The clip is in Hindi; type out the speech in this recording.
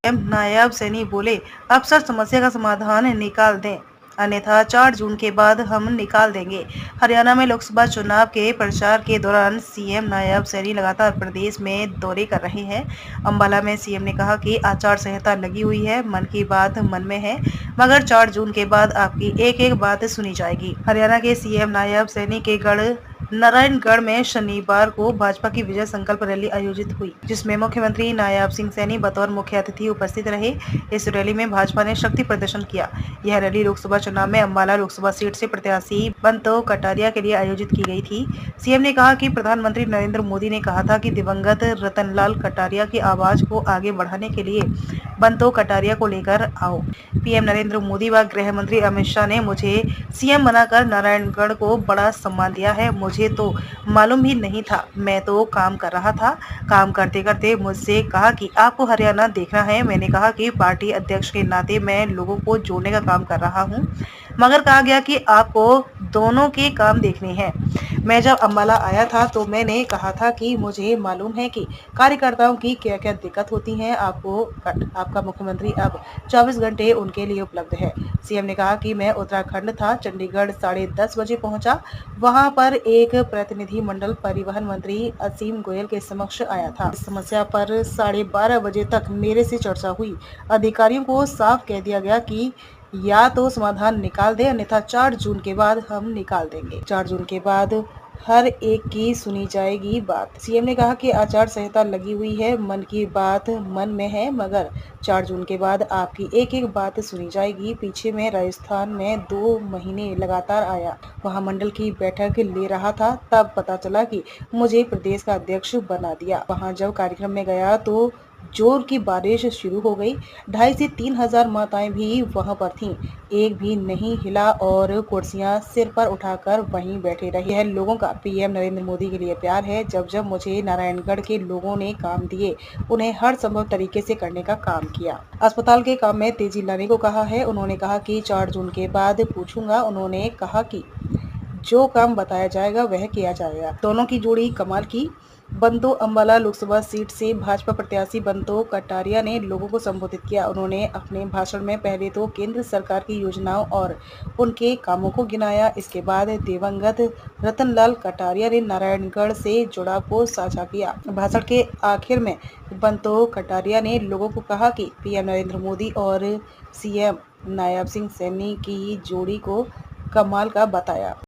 नायब सैनी बोले, अफसर समस्या का समाधान निकाल दें, अन्यथा 4 जून के बाद हम निकाल देंगे। हरियाणा में लोकसभा चुनाव के प्रचार के दौरान सीएम नायब सैनी लगातार प्रदेश में दौरे कर रहे हैं। अंबाला में सीएम ने कहा कि आचार संहिता लगी हुई है, मन की बात मन में है, मगर 4 जून के बाद आपकी एक-एक बात सुनी जाएगी। हरियाणा के सीएम नायब सैनी के गढ़ नारायणगढ़ में शनिवार को भाजपा की विजय संकल्प रैली आयोजित हुई, जिसमें मुख्यमंत्री नायब सिंह सैनी बतौर मुख्य अतिथि उपस्थित रहे। इस रैली में भाजपा ने शक्ति प्रदर्शन किया। यह रैली लोकसभा चुनाव में अंबाला लोकसभा सीट से प्रत्याशी बंतो कटारिया के लिए आयोजित की गई थी। सीएम ने कहा कि प्रधानमंत्री नरेंद्र मोदी ने कहा था कि दिवंगत रतनलाल कटारिया की आवाज को आगे बढ़ाने के लिए बंतो कटारिया को लेकर आओ। पीएम नरेंद्र मोदी व गृह मंत्री अमित शाह ने मुझे सीएम बनाकर नारायणगढ़ को बड़ा सम्मान दिया है। मुझे तो मालूम ही नहीं था, मैं तो काम कर रहा था। काम करते करते मुझसे कहा कि आपको हरियाणा देखना है। मैंने कहा कि पार्टी अध्यक्ष के नाते मैं लोगों को जोड़ने का काम कर रहा हूं, मगर कहा गया कि आपको दोनों के काम देखने हैं। मैं जब अंबाला आया था तो मैंने कहा था कि मुझे मालूम है कि कार्यकर्ताओं की क्या क्या दिक्कत होती है। आपका मुख्यमंत्री अब 24 घंटे उनके लिए उपलब्ध है। सीएम ने कहा कि मैं उत्तराखंड था, चंडीगढ़ 10:30 बजे पहुंचा। वहां पर एक प्रतिनिधि मंडल परिवहन मंत्री असीम गोयल के समक्ष आया था। इस समस्या पर 12:30 बजे तक मेरे से चर्चा हुई। अधिकारियों को साफ कह दिया गया कि या तो समाधान निकाल दे, अन्यथा 4 जून के बाद हम निकाल देंगे। 4 जून के बाद हर एक की सुनी जाएगी बात। सीएम ने कहा कि आचार संहिता लगी हुई है, मन की बात मन में है, मगर 4 जून के बाद आपकी एक-एक बात सुनी जाएगी। पीछे मैं राजस्थान में 2 महीने लगातार आया, वहां मंडल की बैठक ले रहा था, तब पता चला कि मुझे प्रदेश का अध्यक्ष बना दिया। वहां जब कार्यक्रम में गया तो जोर की बारिश शुरू हो गई। 2,500 से 3,000 माताएं भी वहां पर थीं। एक भी नहीं हिला और कुर्सियां सिर पर उठाकर वहीं बैठे रहे। यह लोगों का पीएम नरेंद्र मोदी के लिए प्यार है। जब मुझे नारायणगढ़ के लोगों ने काम दिए, उन्हें हर संभव तरीके से करने का काम किया। अस्पताल के काम में तेजी लाने को कहा है। उन्होंने कहा कि 4 जून के बाद पूछूंगा। उन्होंने कहा कि जो काम बताया जाएगा वह किया जाएगा। दोनों की जोड़ी कमाल की। बंतो अंबाला लोकसभा सीट से भाजपा प्रत्याशी बंतो कटारिया ने लोगों को संबोधित किया। उन्होंने अपने भाषण में पहले तो केंद्र सरकार की योजनाओं और उनके कामों को गिनाया। इसके बाद दिवंगत रतनलाल कटारिया ने नारायणगढ़ से जुड़ाव को साझा किया। भाषण के आखिर में बंतो कटारिया ने लोगों को कहा कि पीएम नरेंद्र मोदी और सीएम नायब सिंह सैनी की जोड़ी को कमाल का बताया।